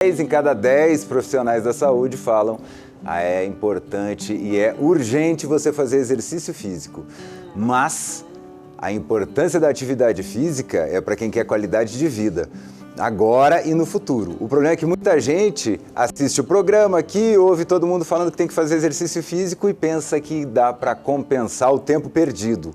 Em cada 10 profissionais da saúde falam: é importante e é urgente você fazer exercício físico. Mas a importância da atividade física é para quem quer qualidade de vida, agora e no futuro. O problema é que muita gente assiste o programa aqui, ouve todo mundo falando que tem que fazer exercício físico e pensa que dá para compensar o tempo perdido.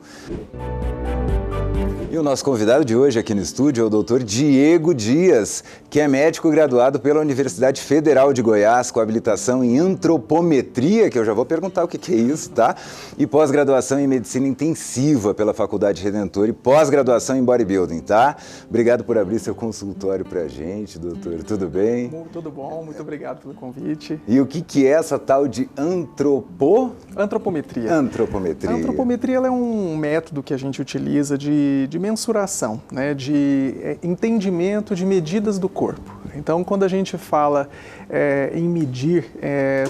E o nosso convidado de hoje aqui no estúdio é o Dr. Diego Dias, que é médico graduado pela Universidade Federal de Goiás, com habilitação em antropometria, que eu já vou perguntar o que é isso, tá? E pós-graduação em medicina intensiva pela Faculdade Redentor e pós-graduação em bodybuilding, tá? Obrigado por abrir seu consultório pra gente, doutor. Tudo bem? Tudo bom, muito obrigado pelo convite. E o que é essa tal de Antropometria. Antropometria. A antropometria ela é um método que a gente utiliza de mensuração, né, de entendimento de medidas do corpo. Então, quando a gente fala em medir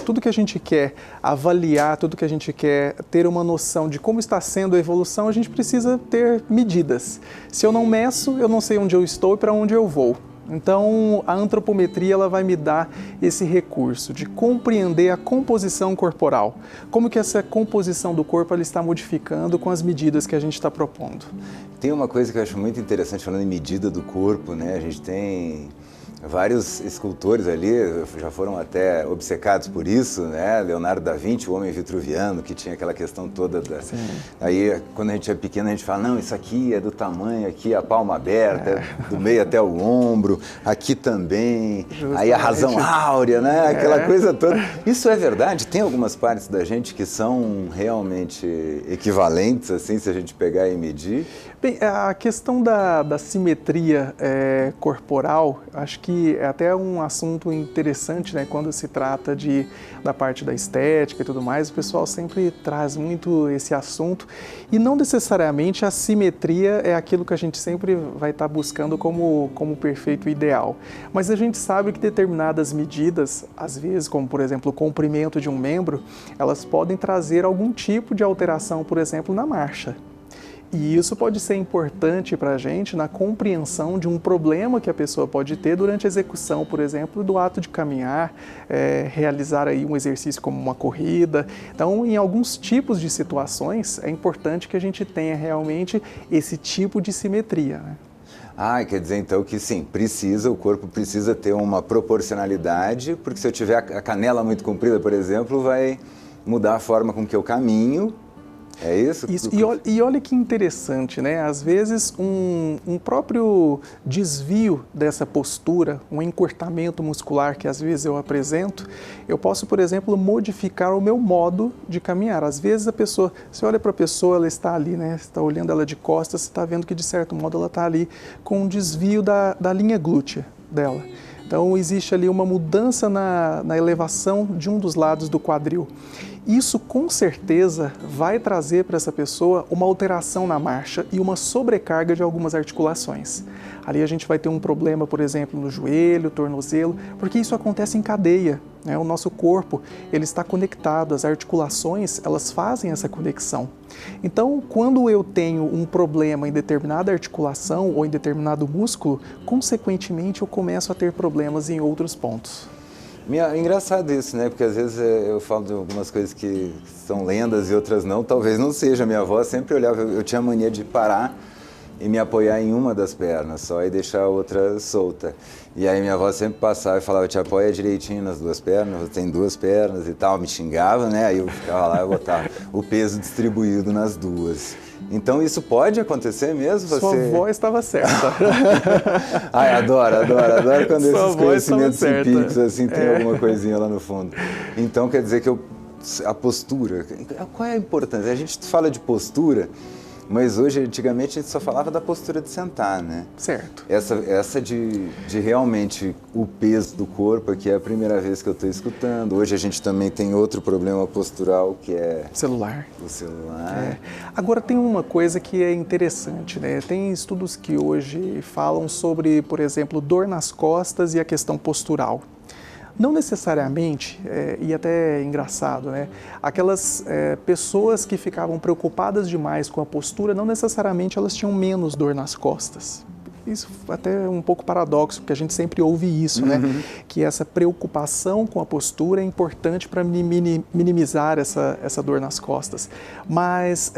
tudo que a gente quer avaliar, tudo que a gente quer ter uma noção de como está sendo a evolução, a gente precisa ter medidas. Se eu não meço, eu não sei onde eu estou e para onde eu vou. Então, a antropometria ela vai me dar esse recurso de compreender a composição corporal. Como que essa composição do corpo ela está modificando com as medidas que a gente está propondo. Tem uma coisa que eu acho muito interessante falando em medida do corpo, né? A gente tem vários escultores ali, já foram até obcecados por isso, né? Leonardo da Vinci, o homem vitruviano, que tinha aquela questão toda da... Sim. Aí, quando a gente é pequeno, a gente fala, não, isso aqui é do tamanho, aqui a palma aberta, do meio até o ombro, aqui também, justamente. Aí a razão áurea, né? Aquela coisa toda. Isso é verdade? Tem algumas partes da gente que são realmente equivalentes, assim, se a gente pegar e medir? Bem, a questão da simetria corporal, acho que é até um assunto interessante, né? Quando se trata da parte da estética e tudo mais, o pessoal sempre traz muito esse assunto e não necessariamente a simetria é aquilo que a gente sempre vai estar buscando como perfeito ideal. Mas a gente sabe que determinadas medidas, às vezes, como por exemplo o comprimento de um membro, elas podem trazer algum tipo de alteração, por exemplo, na marcha. E isso pode ser importante para a gente na compreensão de um problema que a pessoa pode ter durante a execução, por exemplo, do ato de caminhar, realizar aí um exercício como uma corrida. Então, em alguns tipos de situações, é importante que a gente tenha realmente esse tipo de simetria, né? Quer dizer então que sim, o corpo precisa ter uma proporcionalidade, porque se eu tiver a canela muito comprida, por exemplo, vai mudar a forma com que eu caminho. É isso? E olha que interessante, né? Às vezes um próprio desvio dessa postura, um encurtamento muscular que às vezes eu apresento, eu posso, por exemplo, modificar o meu modo de caminhar. Às vezes a pessoa, você olha para a pessoa, ela está ali, né? Você está olhando ela de costas, você está vendo que de certo modo ela está ali com um desvio da linha glútea dela. Então existe ali uma mudança na elevação de um dos lados do quadril. Isso com certeza vai trazer para essa pessoa uma alteração na marcha e uma sobrecarga de algumas articulações. Ali a gente vai ter um problema, por exemplo, no joelho, tornozelo, porque isso acontece em cadeia, né? O nosso corpo ele está conectado, as articulações elas fazem essa conexão. Então, quando eu tenho um problema em determinada articulação ou em determinado músculo, consequentemente eu começo a ter problemas em outros pontos. Engraçado isso, né? Porque às vezes eu falo de algumas coisas que são lendas e outras não, talvez não seja. Minha avó sempre olhava, eu tinha mania de parar e me apoiar em uma das pernas só e deixar a outra solta. E aí minha avó sempre passava e falava, te apoia direitinho nas duas pernas, você tem duas pernas e tal, me xingava, né? Aí eu ficava lá e botava o peso distribuído nas duas. Então isso pode acontecer mesmo? Sua avó estava certa. Adoro quando esses conhecimentos empíricos assim, tem alguma coisinha lá no fundo. Então quer dizer que a postura, qual é a importância? A gente fala de postura, mas hoje, antigamente, a gente só falava da postura de sentar, né? Certo. Essa de realmente o peso do corpo, que é a primeira vez que eu estou escutando. Hoje a gente também tem outro problema postural, que é... O celular. Agora, tem uma coisa que é interessante, né? Tem estudos que hoje falam sobre, por exemplo, dor nas costas e a questão postural. Não necessariamente, e até é engraçado, né? Aquelas pessoas que ficavam preocupadas demais com a postura, não necessariamente elas tinham menos dor nas costas. isso até é um pouco paradoxo, porque a gente sempre ouve isso, né? Que essa preocupação com a postura é importante para minimizar essa dor nas costas. Mas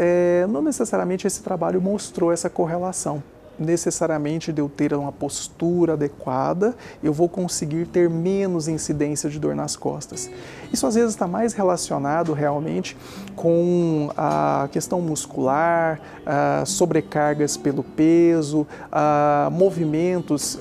não necessariamente esse trabalho mostrou essa correlação. Necessariamente de eu ter uma postura adequada, eu vou conseguir ter menos incidência de dor nas costas. Isso às vezes está mais relacionado realmente com a questão muscular, sobrecargas pelo peso, movimentos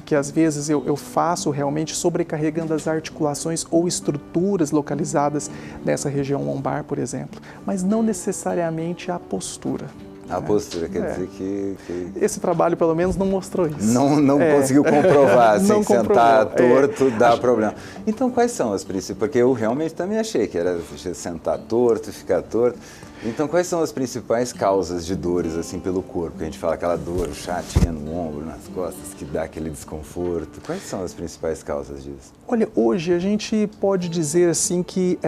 que às vezes eu faço realmente sobrecarregando as articulações ou estruturas localizadas nessa região lombar, por exemplo, mas não necessariamente a postura. A postura quer dizer que... Esse trabalho, pelo menos, não mostrou isso. Não conseguiu comprovar, assim, não sentar torto dá problema. Então, quais são as principais? Porque eu realmente também achei que era sentar torto, ficar torto. Então, quais são as principais causas de dores, assim, pelo corpo? Que a gente fala aquela dor chatinha no ombro, nas costas, que dá aquele desconforto. Quais são as principais causas disso? Olha, hoje a gente pode dizer, assim, que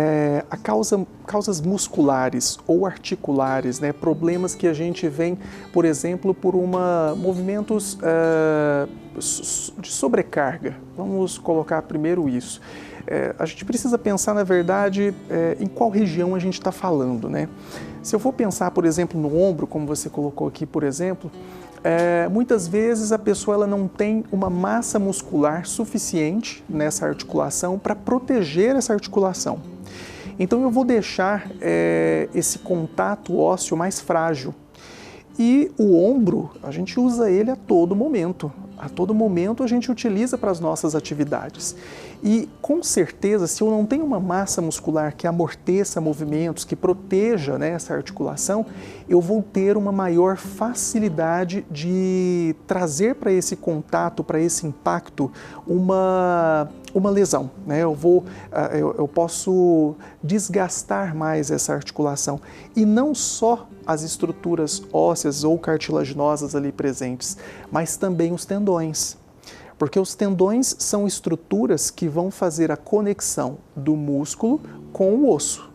causas musculares ou articulares, né? Problemas que a gente vem, por exemplo, por movimentos de sobrecarga. Vamos colocar primeiro isso. A gente precisa pensar, na verdade, em qual região a gente está falando, né? Se eu for pensar, por exemplo, no ombro, como você colocou aqui, por exemplo, muitas vezes a pessoa ela não tem uma massa muscular suficiente nessa articulação para proteger essa articulação. Então eu vou deixar esse contato ósseo mais frágil. E o ombro, a gente usa ele a todo momento. A todo momento a gente utiliza para as nossas atividades. E com certeza, se eu não tenho uma massa muscular que amorteça movimentos, que proteja, né, essa articulação, eu vou ter uma maior facilidade de trazer para esse contato, para esse impacto, uma lesão, né? Eu posso desgastar mais essa articulação. E não só as estruturas ósseas ou cartilaginosas ali presentes, mas também os tendões. Porque os tendões são estruturas que vão fazer a conexão do músculo com o osso,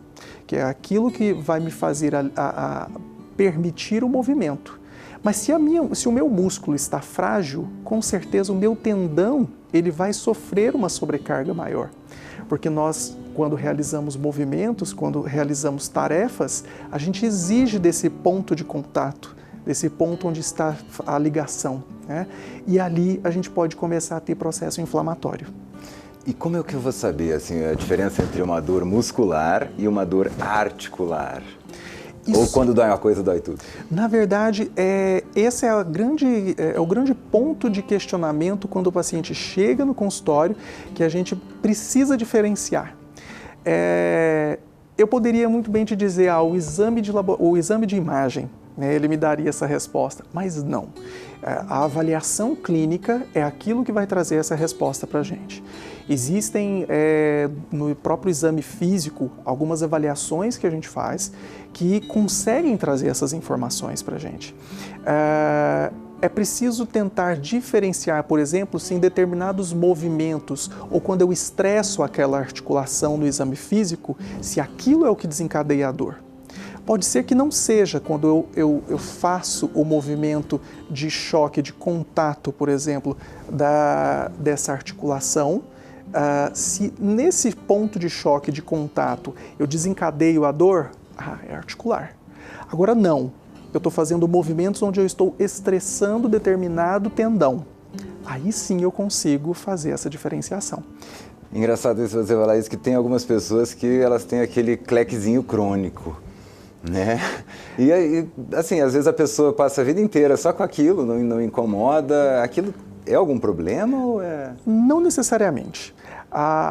que é aquilo que vai me fazer permitir o movimento. Mas se o meu músculo está frágil, com certeza o meu tendão ele vai sofrer uma sobrecarga maior. Porque nós, quando realizamos movimentos, quando realizamos tarefas, a gente exige desse ponto de contato, desse ponto onde está a ligação, né? E ali a gente pode começar a ter processo inflamatório. E como é que eu vou saber assim, a diferença entre uma dor muscular e uma dor articular? Ou quando dói uma coisa, dói tudo? Na verdade, esse é o grande ponto de questionamento quando o paciente chega no consultório, que a gente precisa diferenciar. Eu poderia muito bem te dizer, o exame de imagem, né, ele me daria essa resposta, mas não. A avaliação clínica é aquilo que vai trazer essa resposta para a gente. Existem, no próprio exame físico, algumas avaliações que a gente faz que conseguem trazer essas informações para a gente. É preciso tentar diferenciar, por exemplo, se em determinados movimentos ou quando eu estresso aquela articulação no exame físico, se aquilo é o que desencadeia a dor. Pode ser que não seja quando eu faço o movimento de choque, de contato, por exemplo, dessa articulação. Se nesse ponto de choque, de contato, eu desencadeio a dor, é articular. Agora não, eu estou fazendo movimentos onde eu estou estressando determinado tendão. Aí sim eu consigo fazer essa diferenciação. Engraçado isso você falar isso, que tem algumas pessoas que elas têm aquele clequezinho crônico, né? E aí, assim, às vezes a pessoa passa a vida inteira só com aquilo, não incomoda. Aquilo é algum problema ou é... Não necessariamente.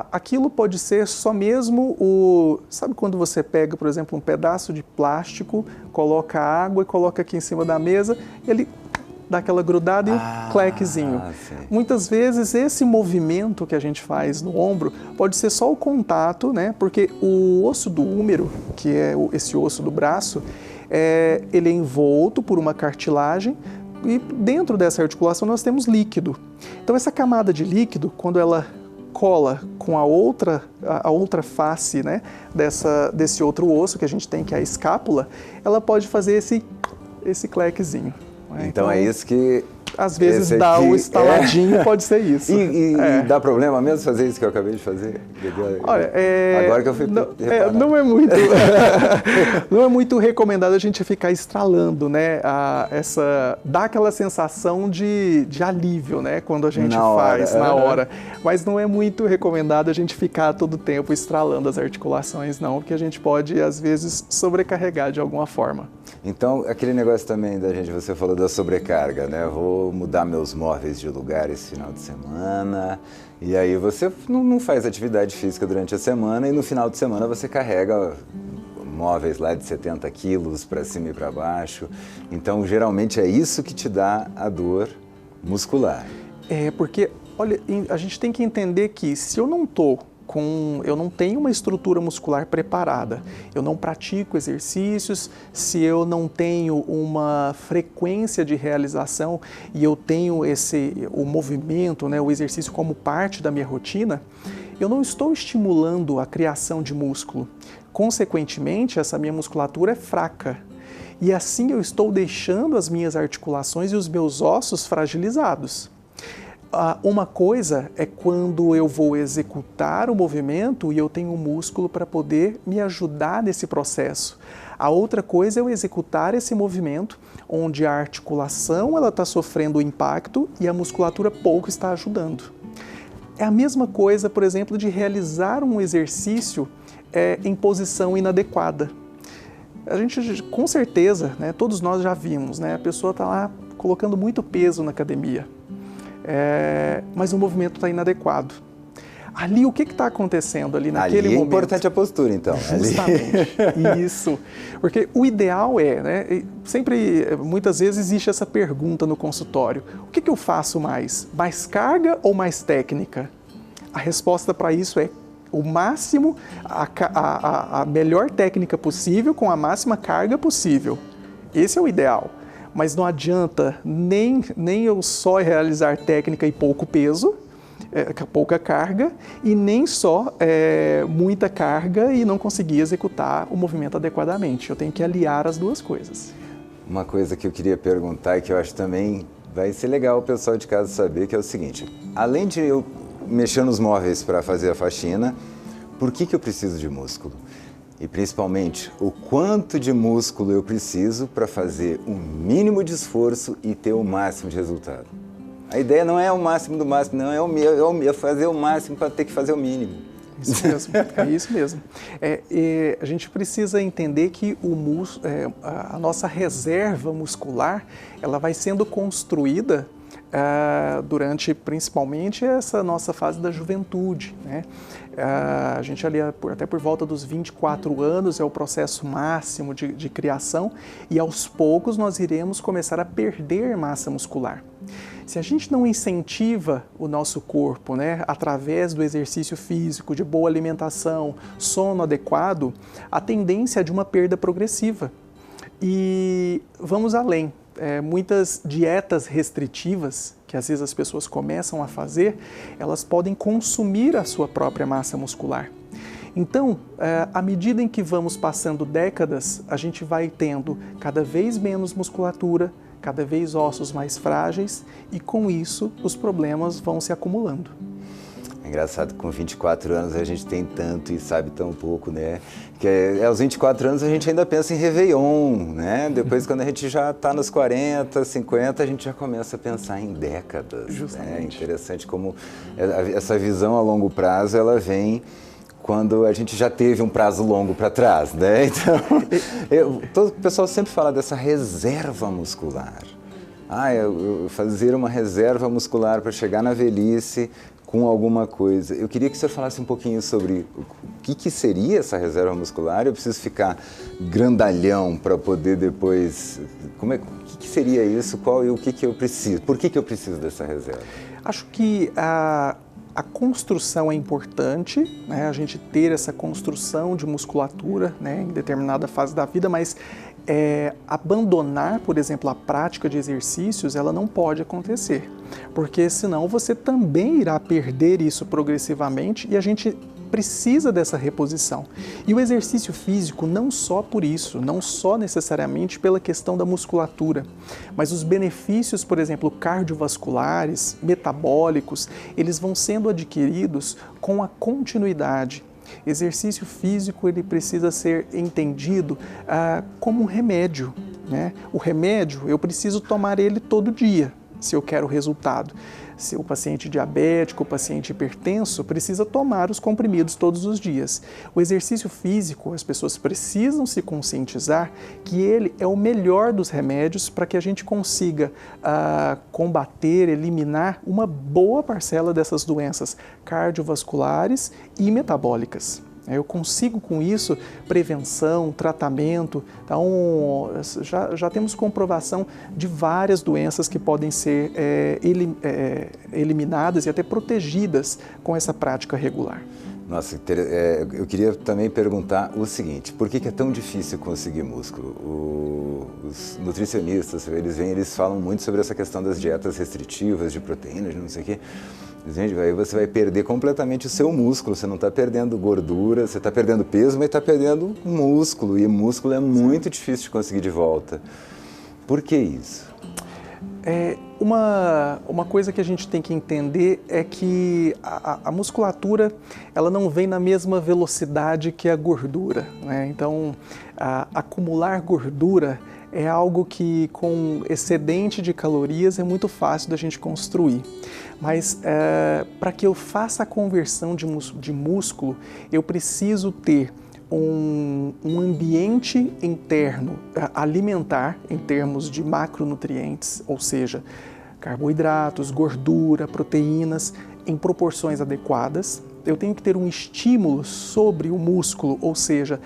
Aquilo pode ser só mesmo Sabe quando você pega, por exemplo, um pedaço de plástico, coloca água e coloca aqui em cima da mesa, ele dá aquela grudada e um clequezinho. Muitas vezes esse movimento que a gente faz no ombro pode ser só o contato, né? Porque o osso do húmero, que é esse osso do braço, ele é envolto por uma cartilagem e dentro dessa articulação nós temos líquido. Então essa camada de líquido, quando ela cola com a outra face, né, desse outro osso que a gente tem, que é a escápula, ela pode fazer esse clequezinho. Então é isso que às vezes dá o estaladinho, pode ser isso. E dá problema mesmo fazer isso que eu acabei de fazer? Olha, agora que eu fui não é muito não é muito recomendado a gente ficar estralando, né? Dá aquela sensação de alívio, né? Quando a gente faz na hora. Mas não é muito recomendado a gente ficar todo o tempo estralando as articulações, não, porque a gente pode, às vezes, sobrecarregar de alguma forma. Então, aquele negócio também da gente, você falou da sobrecarga, né? Vou mudar meus móveis de lugar esse final de semana, e aí você não faz atividade física durante a semana, e no final de semana você carrega móveis lá de 70 quilos para cima e para baixo. Então, geralmente é isso que te dá a dor muscular. Porque, olha, a gente tem que entender que se eu não tenho uma estrutura muscular preparada, eu não pratico exercícios, se eu não tenho uma frequência de realização e eu tenho o movimento, né, o exercício como parte da minha rotina, eu não estou estimulando a criação de músculo. Consequentemente, essa minha musculatura é fraca. E assim eu estou deixando as minhas articulações e os meus ossos fragilizados. Uma coisa é quando eu vou executar o movimento e eu tenho um músculo para poder me ajudar nesse processo. A outra coisa é eu executar esse movimento onde a articulação está sofrendo o impacto e a musculatura pouco está ajudando. É a mesma coisa, por exemplo, de realizar um exercício em posição inadequada. A gente, com certeza, né, todos nós já vimos, né, a pessoa está lá colocando muito peso na academia. Mas o movimento está inadequado. Ali, o que está acontecendo ali naquele momento? É importante a postura, então. Justamente, isso. Porque o ideal né, muitas vezes existe essa pergunta no consultório, o que eu faço mais? Mais carga ou mais técnica? A resposta para isso é o máximo, a melhor técnica possível com a máxima carga possível. Esse é o ideal. Mas não adianta nem eu só realizar técnica e pouco peso, pouca carga, e nem só muita carga e não conseguir executar o movimento adequadamente. Eu tenho que aliar as duas coisas. Uma coisa que eu queria perguntar e que eu acho também vai ser legal o pessoal de casa saber, que é o seguinte: além de eu mexer nos móveis para fazer a faxina, por que eu preciso de músculo? E principalmente, o quanto de músculo eu preciso para fazer o mínimo de esforço e ter o máximo de resultado. A ideia não é o máximo do máximo, não, é fazer o máximo para ter que fazer o mínimo. Isso mesmo, é isso mesmo. A gente precisa entender que a nossa reserva muscular, ela vai sendo construída durante principalmente essa nossa fase da juventude, né? A gente ali até por volta dos 24 anos é o processo máximo de criação e aos poucos nós iremos começar a perder massa muscular. Se a gente não incentiva o nosso corpo, né, através do exercício físico, de boa alimentação, sono adequado, a tendência é de uma perda progressiva. E vamos além. Muitas dietas restritivas, que às vezes as pessoas começam a fazer, elas podem consumir a sua própria massa muscular. Então, à medida em que vamos passando décadas, a gente vai tendo cada vez menos musculatura, cada vez ossos mais frágeis e com isso os problemas vão se acumulando. É engraçado que com 24 anos a gente tem tanto e sabe tão pouco, né? Que aos 24 anos a gente ainda pensa em Réveillon, né? Depois quando a gente já está nos 40, 50, a gente já começa a pensar em décadas. Justamente. É interessante como essa visão a longo prazo, ela vem quando a gente já teve um prazo longo para trás, né? Então, todo o pessoal sempre fala dessa reserva muscular. Eu fazer uma reserva muscular para chegar na velhice com alguma coisa. Eu queria que o senhor falasse um pouquinho sobre o que seria essa reserva muscular. Eu preciso ficar grandalhão para poder depois... O que seria isso? O que eu preciso? Por que eu preciso dessa reserva? Acho que a construção é importante, né? A gente ter essa construção de musculatura, né, em determinada fase da vida, mas abandonar, por exemplo, a prática de exercícios, ela não pode acontecer, porque senão você também irá perder isso progressivamente e a gente precisa dessa reposição. E o exercício físico não só por isso, não só necessariamente pela questão da musculatura, mas os benefícios, por exemplo, cardiovasculares, metabólicos, eles vão sendo adquiridos com a continuidade. Exercício físico ele precisa ser entendido como um remédio, né? O remédio, eu preciso tomar ele todo dia, se eu quero resultado. Se o paciente diabético, o paciente hipertenso, precisa tomar os comprimidos todos os dias. O exercício físico, as pessoas precisam se conscientizar que ele é o melhor dos remédios para que a gente consiga combater, eliminar uma boa parcela dessas doenças cardiovasculares e metabólicas. Eu consigo com isso prevenção, tratamento, então já temos comprovação de várias doenças que podem ser eliminadas e até protegidas com essa prática regular. Nossa, eu queria também perguntar o seguinte, por que é tão difícil conseguir músculo? Os nutricionistas, eles falam muito sobre essa questão das dietas restritivas, de proteínas, de não sei o quê. Gente, aí você vai perder completamente o seu músculo, você não está perdendo gordura, você está perdendo peso, mas está perdendo músculo, e músculo é muito difícil de conseguir de volta. Por que isso? Uma coisa que a gente tem que entender é que a musculatura ela não vem na mesma velocidade que a gordura, né? Então, acumular gordura é algo que com excedente de calorias é muito fácil da gente construir. Mas para que eu faça a conversão de músculo, eu preciso ter um ambiente interno alimentar em termos de macronutrientes, ou seja, carboidratos, gordura, proteínas em proporções adequadas. Eu tenho que ter um estímulo sobre o músculo, ou seja,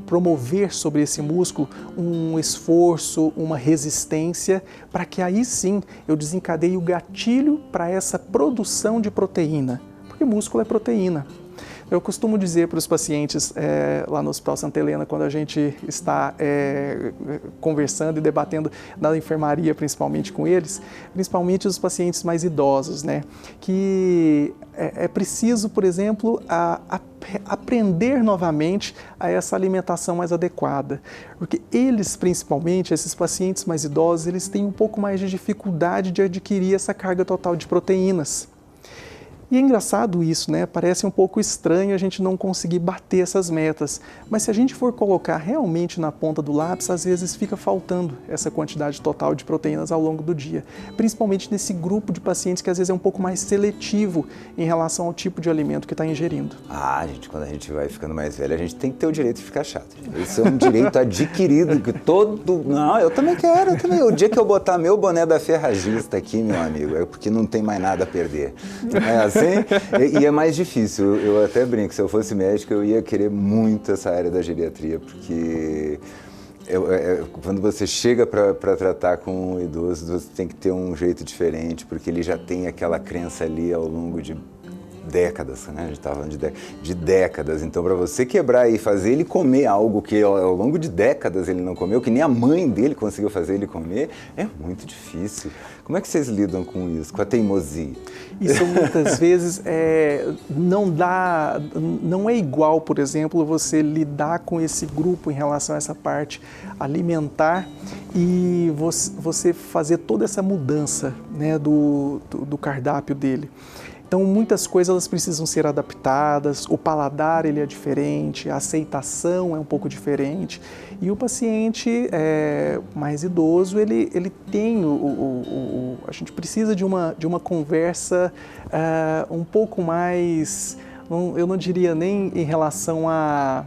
promover sobre esse músculo um esforço, uma resistência, para que aí sim eu desencadeie o gatilho para essa produção de proteína, porque músculo é proteína. Eu costumo dizer para os pacientes lá no Hospital Santa Helena, quando a gente está conversando e debatendo na enfermaria, principalmente com eles, principalmente os pacientes mais idosos, né, que é preciso, por exemplo, aprender novamente a essa alimentação mais adequada, porque eles, principalmente, esses pacientes mais idosos, eles têm um pouco mais de dificuldade de adquirir essa carga total de proteínas. E é engraçado isso, né? Parece um pouco estranho a gente não conseguir bater essas metas, mas se a gente for colocar realmente na ponta do lápis, às vezes fica faltando essa quantidade total de proteínas ao longo do dia, principalmente nesse grupo de pacientes que às vezes é um pouco mais seletivo em relação ao tipo de alimento que está ingerindo. Gente, quando a gente vai ficando mais velho, a gente tem que ter o direito de ficar chato. Isso é um direito adquirido, que todo... Não, eu também quero, eu também. O dia que eu botar meu boné da ferragista aqui, meu amigo, é porque não tem mais nada a perder. Assim? E é mais difícil, eu até brinco, se eu fosse médico eu ia querer muito essa área da geriatria, porque quando você chega para tratar com um idoso, você tem que ter um jeito diferente, porque ele já tem aquela crença ali ao longo de décadas, né? A gente estava falando de décadas, então para você quebrar e fazer ele comer algo que ao longo de décadas ele não comeu, que nem a mãe dele conseguiu fazer ele comer, é muito difícil. Como é que vocês lidam com isso, com a teimosia? Isso muitas vezes não é igual, por exemplo, você lidar com esse grupo em relação a essa parte alimentar e você fazer toda essa mudança, né, do cardápio dele. Então, muitas coisas elas precisam ser adaptadas, o paladar ele é diferente, a aceitação é um pouco diferente e o paciente mais idoso, ele tem a gente precisa de uma conversa um pouco mais, eu não diria nem em relação a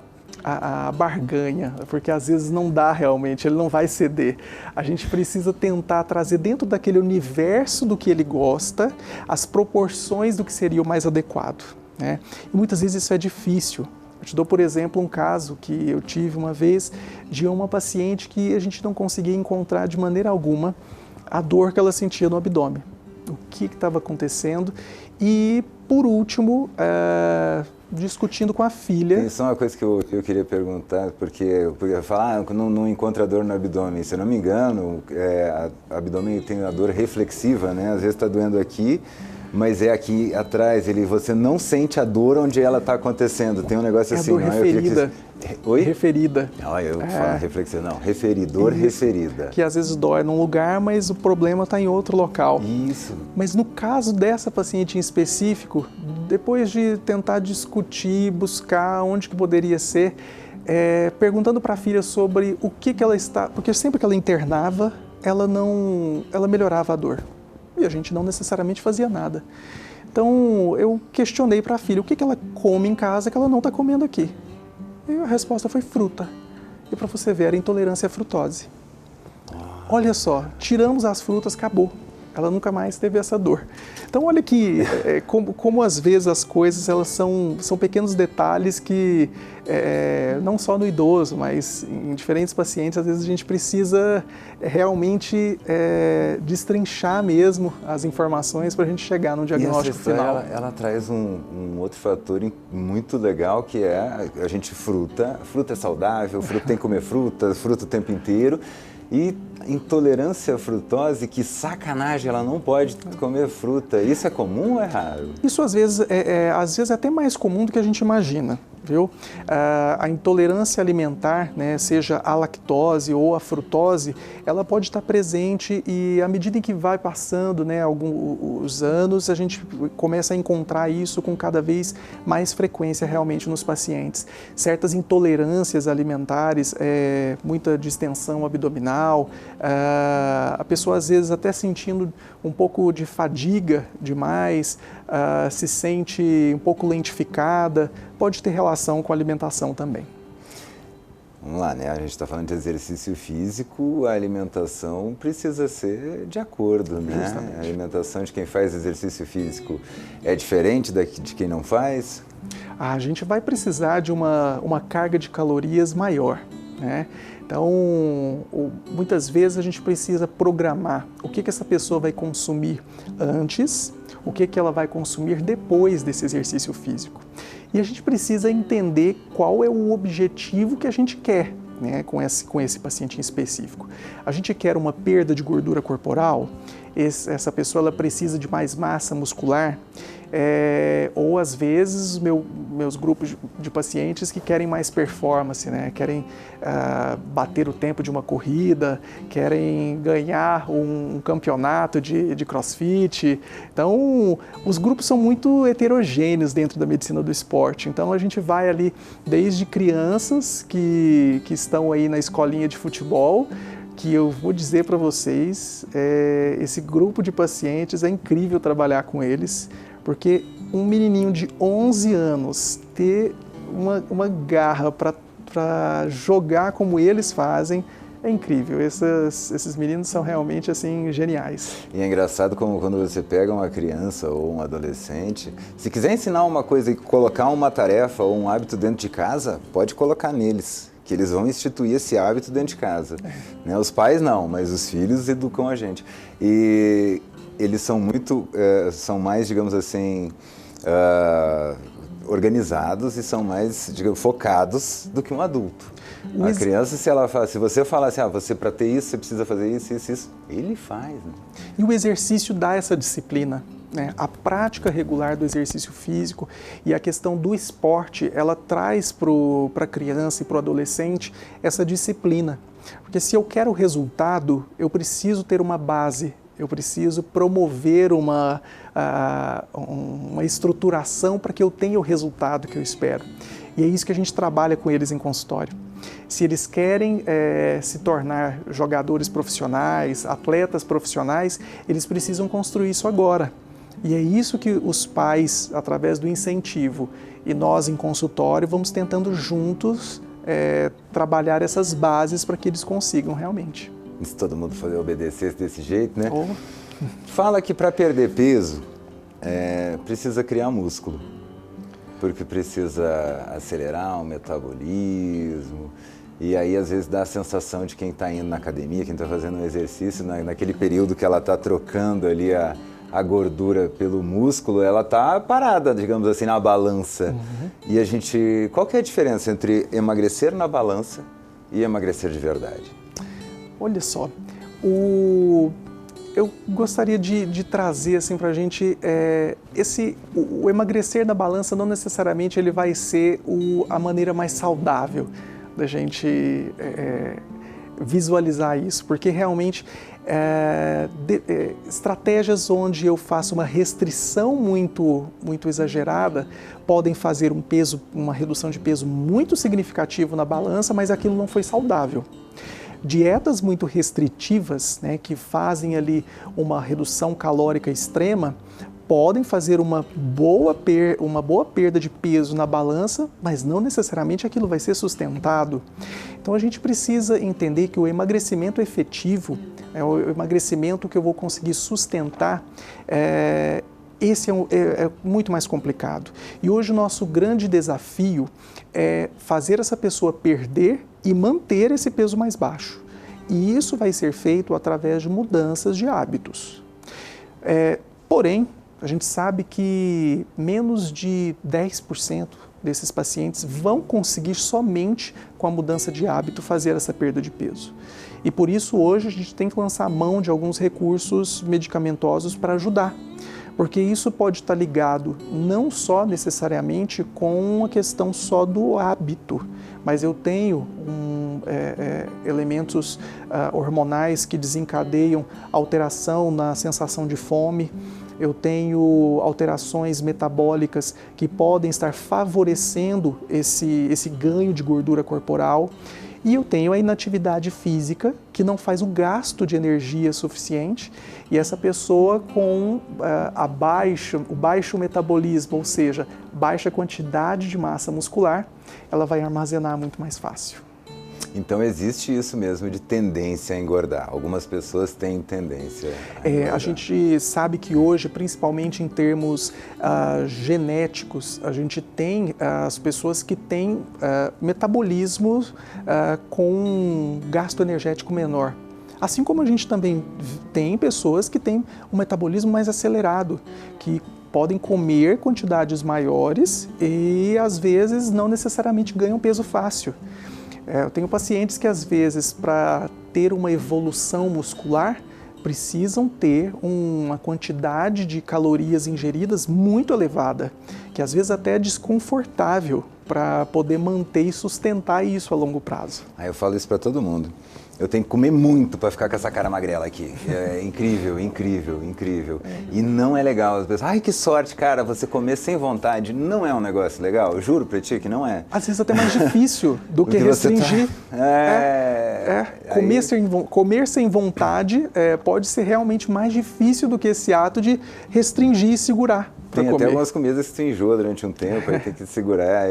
barganha, porque às vezes não dá realmente, ele não vai ceder. A gente precisa tentar trazer dentro daquele universo do que ele gosta, as proporções do que seria o mais adequado, né? E muitas vezes isso é difícil. Eu te dou, por exemplo, um caso que eu tive uma vez de uma paciente que a gente não conseguia encontrar de maneira alguma a dor que ela sentia no abdômen. O que estava acontecendo? E, por último, discutindo com a filha. Isso é uma coisa que eu queria perguntar, porque eu podia falar, não encontra dor no abdômen. Se eu não me engano, abdômen tem a dor reflexiva, né? Às vezes está doendo aqui, mas é aqui atrás. Você não sente a dor onde ela está acontecendo. Tem um negócio assim, dor referida. Oi? Referida. Não, eu falo reflexiva, não. Referidor, referida. Que às vezes dói num lugar, mas o problema está em outro local. Isso. Mas no caso dessa paciente em específico, depois de tentar discutir, buscar onde que poderia ser, perguntando para a filha sobre o que ela está... Porque sempre que ela internava, ela melhorava a dor. E a gente não necessariamente fazia nada. Então, eu questionei para a filha o que ela come em casa que ela não está comendo aqui. E a resposta foi fruta. E para você ver, era intolerância à frutose. Olha só, tiramos as frutas, acabou. Ela nunca mais teve essa dor. Então, olha que como às vezes as coisas elas são pequenos detalhes que, não só no idoso, mas em diferentes pacientes, às vezes a gente precisa realmente destrinchar mesmo as informações para a gente chegar no diagnóstico final. Ela traz um outro fator muito legal, que é a gente fruta é saudável, fruta tem que comer fruta o tempo inteiro. E intolerância à frutose, que sacanagem, ela não pode comer fruta. Isso é comum ou é raro? Isso às vezes é até mais comum do que a gente imagina, viu? A intolerância alimentar, né, seja a lactose ou a frutose, ela pode estar presente e à medida em que vai passando, né, os anos, a gente começa a encontrar isso com cada vez mais frequência realmente nos pacientes. Certas intolerâncias alimentares, muita distensão abdominal, a pessoa às vezes até sentindo um pouco de fadiga demais, se sente um pouco lentificada, pode ter relação com a alimentação também. Vamos lá, né? A gente está falando de exercício físico, a alimentação precisa ser de acordo, né? Justamente. A alimentação de quem faz exercício físico é diferente de quem não faz? A gente vai precisar de uma carga de calorias maior, né? Então, muitas vezes a gente precisa programar o que essa pessoa vai consumir antes, o que ela vai consumir depois desse exercício físico. E a gente precisa entender qual é o objetivo que a gente quer, né, com esse paciente em específico. A gente quer uma perda de gordura corporal? Essa pessoa ela precisa de mais massa muscular? Ou às vezes meus grupos de pacientes que querem mais performance, né? Querem bater o tempo de uma corrida, querem ganhar um campeonato de crossfit. Então, os grupos são muito heterogêneos dentro da medicina do esporte. Então, a gente vai ali desde crianças que estão aí na escolinha de futebol, que eu vou dizer para vocês, esse grupo de pacientes é incrível trabalhar com eles, porque um menininho de 11 anos ter uma garra para jogar como eles fazem é incrível. Esses meninos são realmente assim geniais. E é engraçado como quando você pega uma criança ou um adolescente, se quiser ensinar uma coisa e colocar uma tarefa ou um hábito dentro de casa, pode colocar neles, que eles vão instituir esse hábito dentro de casa. Né? Os pais não, mas os filhos educam a gente. E eles são são mais, digamos assim, organizados e são mais, digamos, focados do que um adulto. A criança, se você falar assim, você para ter isso, você precisa fazer isso, ele faz. Né? E o exercício dá essa disciplina, né? A prática regular do exercício físico e a questão do esporte, ela traz para a criança e para o adolescente essa disciplina. Porque se eu quero resultado, eu preciso ter uma base, eu preciso promover uma estruturação para que eu tenha o resultado que eu espero. E é isso que a gente trabalha com eles em consultório. Se eles querem se tornar jogadores profissionais, atletas profissionais, eles precisam construir isso agora. E é isso que os pais, através do incentivo, e nós em consultório, vamos tentando juntos trabalhar essas bases para que eles consigam realmente. Se todo mundo obedecesse desse jeito, né? Fala que para perder peso, precisa criar músculo. Porque precisa acelerar o metabolismo, e aí às vezes dá a sensação de quem está indo na academia, quem está fazendo um exercício, naquele período que ela está trocando ali a gordura pelo músculo, ela está parada, digamos assim, na balança. E a gente, qual que é a diferença entre emagrecer na balança e emagrecer de verdade? Olha só, eu gostaria de trazer assim para a gente o emagrecer na balança não necessariamente ele vai ser a maneira mais saudável da gente visualizar isso, porque realmente estratégias onde eu faço uma restrição muito exagerada podem fazer uma redução de peso muito significativo na balança, mas aquilo não foi saudável. Dietas muito restritivas, né, que fazem ali uma redução calórica extrema, podem fazer uma boa perda de peso na balança, mas não necessariamente aquilo vai ser sustentado. Então a gente precisa entender que o emagrecimento efetivo, o emagrecimento que eu vou conseguir sustentar, esse é muito mais complicado. E hoje o nosso grande desafio é fazer essa pessoa perder e manter esse peso mais baixo. E isso vai ser feito através de mudanças de hábitos. Porém, a gente sabe que menos de 10% desses pacientes vão conseguir somente com a mudança de hábito fazer essa perda de peso. E por isso hoje a gente tem que lançar mão de alguns recursos medicamentosos para ajudar. Porque isso pode estar ligado não só necessariamente com a questão só do hábito, mas eu tenho elementos hormonais que desencadeiam alteração na sensação de fome, eu tenho alterações metabólicas que podem estar favorecendo esse ganho de gordura corporal. E eu tenho a inatividade física, que não faz o gasto de energia suficiente, e essa pessoa com o baixo metabolismo, ou seja, baixa quantidade de massa muscular, ela vai armazenar muito mais fácil. Então existe isso mesmo de tendência a engordar. Algumas pessoas têm tendência a engordar. A gente sabe que hoje, principalmente em termos genéticos, a gente tem as pessoas que têm metabolismo com gasto energético menor. Assim como a gente também tem pessoas que têm um metabolismo mais acelerado, que podem comer quantidades maiores e às vezes não necessariamente ganham peso fácil. Eu tenho pacientes que, às vezes, para ter uma evolução muscular, precisam ter uma quantidade de calorias ingeridas muito elevada, que às vezes até é desconfortável para poder manter e sustentar isso a longo prazo. Eu falo isso para todo mundo. Eu tenho que comer muito para ficar com essa cara magrela aqui. É incrível, incrível, incrível. E não é legal. As pessoas, ai, que sorte, cara, você comer sem vontade. Não é um negócio legal, eu juro pra ti que não é. Às vezes até mais difícil do que restringir. Comer sem vontade pode ser realmente mais difícil do que esse ato de restringir e segurar. Tem até algumas comidas que tu enjoa durante um tempo, aí tem que segurar.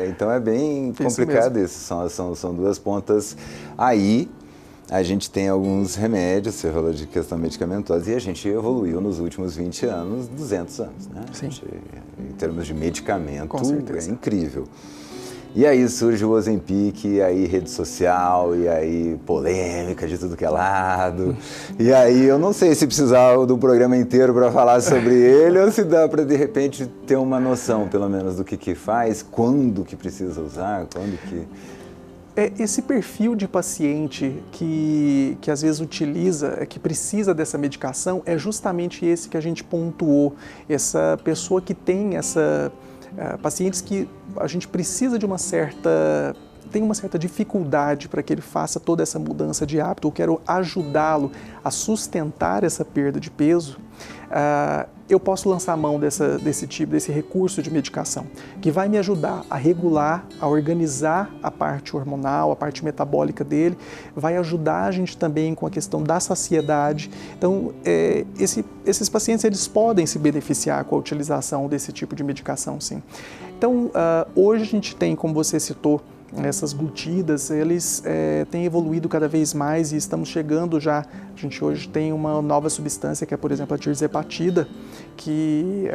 Então é bem complicado isso. São duas pontas. Aí a gente tem alguns remédios, você falou de questão medicamentosa, e a gente evoluiu nos últimos 20 anos, 200 anos, né? Sim. Em termos de medicamento, com certeza. É incrível. E aí surge o Ozempic, e aí rede social, e aí polêmica de tudo que é lado. E aí eu não sei se precisar do programa inteiro para falar sobre ele ou se dá para de repente ter uma noção, pelo menos, do que faz, quando que precisa usar, quando que... Esse perfil de paciente que às vezes utiliza, que precisa dessa medicação, é justamente esse que a gente pontuou. Essa pessoa que tem pacientes que a gente precisa de tem uma certa dificuldade para que ele faça toda essa mudança de hábito, eu quero ajudá-lo a sustentar essa perda de peso, eu posso lançar a mão desse recurso de medicação, que vai me ajudar a regular, a organizar a parte hormonal, a parte metabólica dele, vai ajudar a gente também com a questão da saciedade. Então, esses pacientes eles podem se beneficiar com a utilização desse tipo de medicação, sim. Então, hoje a gente tem, como você citou, essas glutidas, eles têm evoluído cada vez mais e estamos chegando já, a gente hoje tem uma nova substância que é, por exemplo, a tirzepatida, que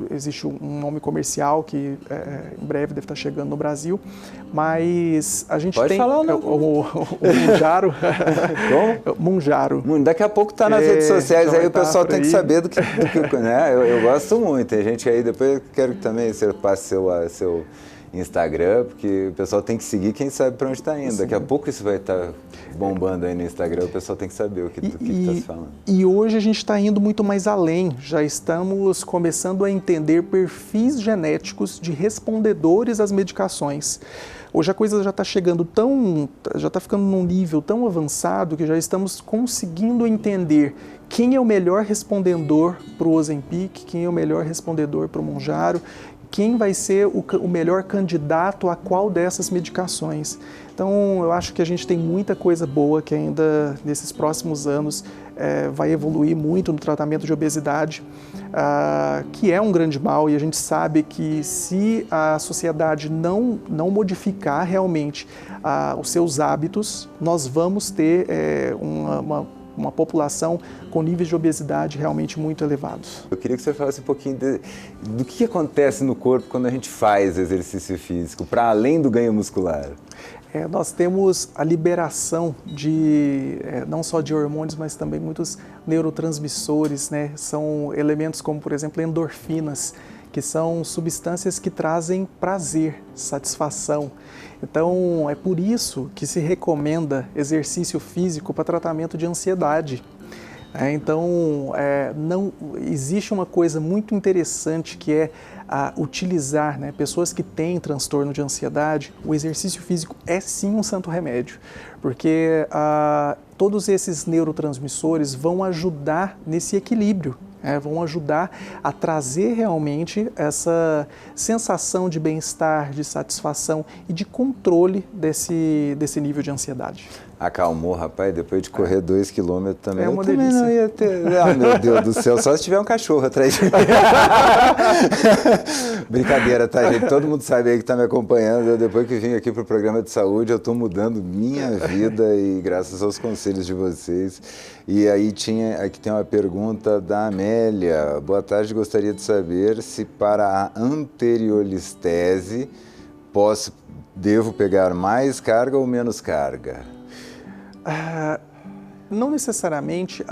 existe um nome comercial que em breve deve estar chegando no Brasil, mas a gente Pode falar, não. O Mounjaro. Como? Mounjaro. Daqui a pouco está nas redes sociais, aí o pessoal tem que saber do que né? Eu gosto muito, tem gente aí, depois eu quero que também você passe seu Instagram, porque o pessoal tem que seguir quem sabe para onde está indo. Sim. Daqui a pouco isso vai estar bombando aí no Instagram, o pessoal tem que saber do que está se falando. E hoje a gente está indo muito mais além, já estamos começando a entender perfis genéticos de respondedores às medicações. Hoje a coisa já está chegando já está ficando num nível tão avançado que já estamos conseguindo entender quem é o melhor respondedor para o Ozempic, quem é o melhor respondedor para o Mounjaro, quem vai ser o melhor candidato a qual dessas medicações. Então, eu acho que a gente tem muita coisa boa que ainda nesses próximos anos vai evoluir muito no tratamento de obesidade, que é um grande mal, e a gente sabe que se a sociedade não modificar realmente os seus hábitos, nós vamos ter uma população com níveis de obesidade realmente muito elevados. Eu queria que você falasse um pouquinho do que acontece no corpo quando a gente faz exercício físico, para além do ganho muscular. Nós temos a liberação não só de hormônios, mas também muitos neurotransmissores, né? São elementos como, por exemplo, endorfinas, que são substâncias que trazem prazer, satisfação. Então, é por isso que se recomenda exercício físico para tratamento de ansiedade. Então, não existe uma coisa muito interessante que é utilizar, né, pessoas que têm transtorno de ansiedade. O exercício físico é sim um santo remédio, porque todos esses neurotransmissores vão ajudar nesse equilíbrio. Vão ajudar a trazer realmente essa sensação de bem-estar, de satisfação e de controle desse nível de ansiedade. Acalmou, rapaz, depois de correr 2 quilômetros também. É uma delícia. Não ia ter... meu Deus do céu, só se tiver um cachorro atrás de mim. Brincadeira, tá, gente? Todo mundo sabe aí que está me acompanhando. Eu, depois que vim aqui para o programa de saúde, eu estou mudando minha vida e graças aos conselhos de vocês. E aí aqui tem uma pergunta da Amélia. Boa tarde, gostaria de saber se para a anteriolistese devo pegar mais carga ou menos carga? Não necessariamente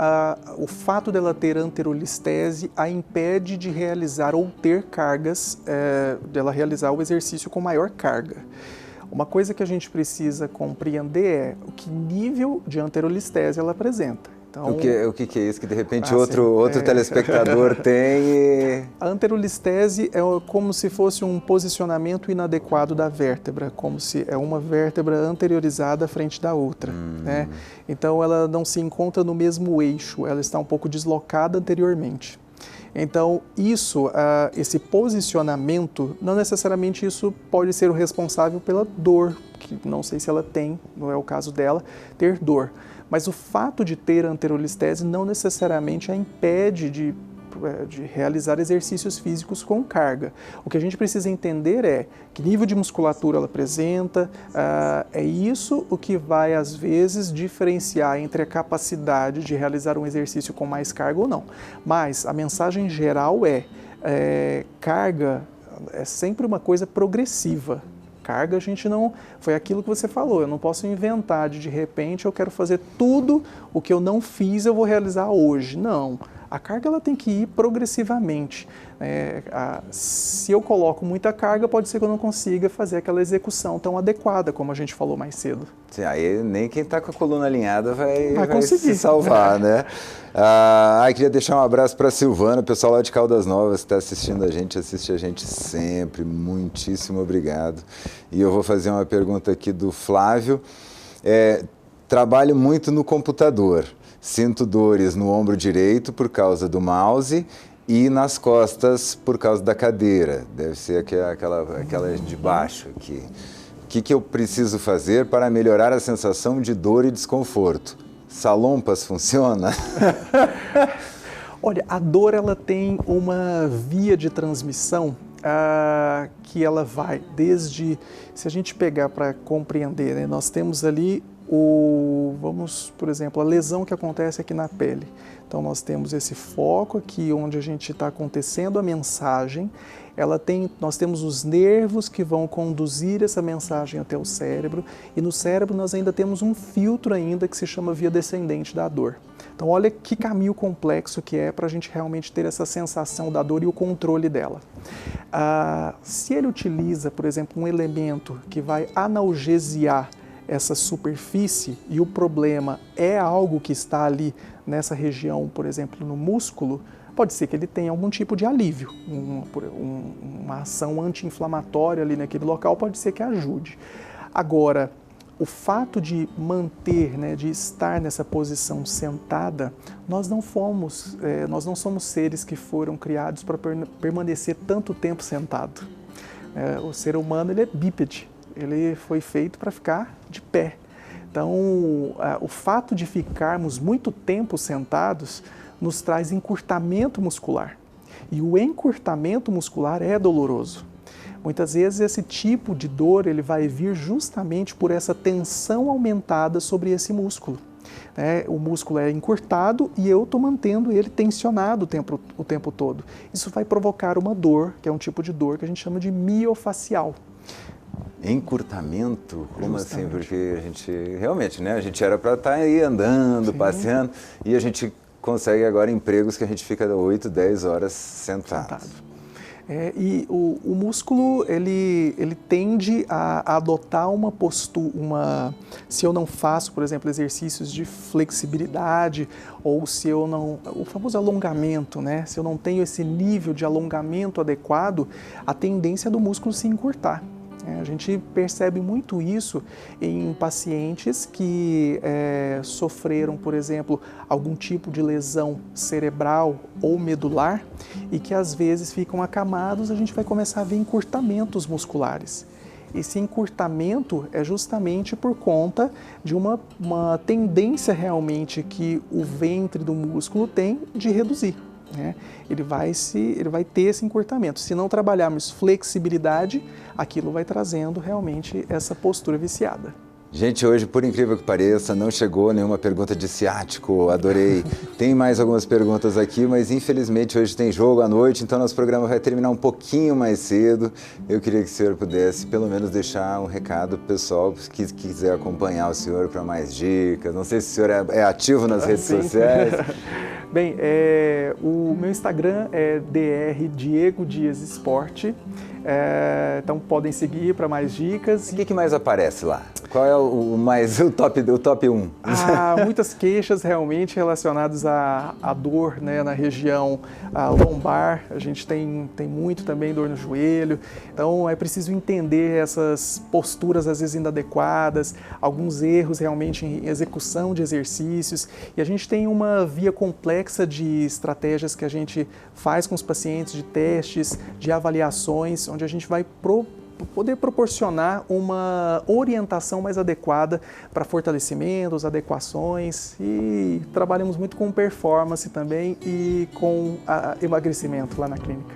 o fato dela ter anterolistese a impede de realizar ou ter cargas, dela realizar o exercício com maior carga. Uma coisa que a gente precisa compreender é o que nível de anterolistese ela apresenta. Então, o que é isso que de repente outro telespectador tem? A anterolistese é como se fosse um posicionamento inadequado da vértebra, como se é uma vértebra anteriorizada à frente da outra. Né? Então ela não se encontra no mesmo eixo, ela está um pouco deslocada anteriormente. Então, esse posicionamento, não necessariamente isso pode ser o responsável pela dor, que não sei se ela tem, não é o caso dela, ter dor. Mas o fato de ter anterolistese não necessariamente a impede de realizar exercícios físicos com carga. O que a gente precisa entender é que nível de musculatura ela apresenta, é isso o que vai, às vezes, diferenciar entre a capacidade de realizar um exercício com mais carga ou não. Mas a mensagem geral carga é sempre uma coisa progressiva. Carga a gente não... Foi aquilo que você falou, eu não posso inventar de repente eu quero fazer tudo o que eu não fiz eu vou realizar hoje. Não. A carga ela tem que ir progressivamente. Se eu coloco muita carga, pode ser que eu não consiga fazer aquela execução tão adequada, como a gente falou mais cedo. Sim, aí nem quem está com a coluna alinhada vai conseguir se salvar, né? Queria deixar um abraço para a Silvana, o pessoal lá de Caldas Novas que está assistindo a gente, assiste a gente sempre. Muitíssimo obrigado. E eu vou fazer uma pergunta aqui do Flávio. Trabalho muito no computador. Sinto dores no ombro direito por causa do mouse e nas costas por causa da cadeira. Deve ser aquela de baixo aqui. O que eu preciso fazer para melhorar a sensação de dor e desconforto? Salompas funciona? Olha, a dor ela tem uma via de transmissão que ela vai desde, se a gente pegar para compreender, né, nós temos ali vamos, por exemplo, a lesão que acontece aqui na pele. Então nós temos esse foco aqui onde a gente está acontecendo a mensagem, nós temos os nervos que vão conduzir essa mensagem até o cérebro, e no cérebro nós ainda temos um filtro ainda que se chama via descendente da dor. Então olha que caminho complexo que é para a gente realmente ter essa sensação da dor e o controle dela. Se ele utiliza, por exemplo, um elemento que vai analgesiar essa superfície, e o problema é algo que está ali nessa região, por exemplo, no músculo, pode ser que ele tenha algum tipo de alívio, uma ação anti-inflamatória ali naquele local pode ser que ajude. Agora, o fato de manter, né, de estar nessa posição sentada, nós não somos seres que foram criados para permanecer tanto tempo sentado. O ser humano ele é bípede, ele foi feito para ficar de pé. Então, o fato de ficarmos muito tempo sentados nos traz encurtamento muscular. E o encurtamento muscular é doloroso. Muitas vezes esse tipo de dor ele vai vir justamente por essa tensão aumentada sobre esse músculo. O músculo é encurtado e eu estou mantendo ele tensionado o tempo todo. Isso vai provocar uma dor, que é um tipo de dor que a gente chama de miofacial. Encurtamento? Como assim? Porque a gente realmente, né? A gente era para estar aí andando, sim, passeando, e a gente consegue agora empregos que a gente fica 8, 10 horas sentado. E o músculo, ele tende a adotar uma postura, se eu não faço, por exemplo, exercícios de flexibilidade, ou se eu não, o famoso alongamento, né? Se eu não tenho esse nível de alongamento adequado, a tendência do músculo se encurtar. A gente percebe muito isso em pacientes que sofreram, por exemplo, algum tipo de lesão cerebral ou medular e que às vezes ficam acamados, a gente vai começar a ver encurtamentos musculares. Esse encurtamento é justamente por conta de uma tendência realmente que o ventre do músculo tem de reduzir. Ele vai ter esse encurtamento. Se não trabalharmos flexibilidade, aquilo vai trazendo realmente essa postura viciada. Gente, hoje, por incrível que pareça, não chegou nenhuma pergunta de ciático, adorei. Tem mais algumas perguntas aqui, mas infelizmente hoje tem jogo à noite, então nosso programa vai terminar um pouquinho mais cedo. Eu queria que o senhor pudesse pelo menos deixar um recado pro pessoal que quiser acompanhar o senhor para mais dicas. Não sei se o senhor é ativo nas redes sociais. Bem, o meu Instagram é Dr. Diego Dias Esporte, então podem seguir para mais dicas. O que mais aparece lá? Qual é o top 1? Muitas queixas realmente relacionadas à dor, né, na região lombar. A gente tem muito também dor no joelho. Então é preciso entender essas posturas às vezes inadequadas, alguns erros realmente em execução de exercícios. E a gente tem uma via complexa de estratégias que a gente faz com os pacientes, de testes, de avaliações, onde a gente vai poder proporcionar uma orientação mais adequada para fortalecimentos, adequações, e trabalhamos muito com performance também e com emagrecimento lá na clínica.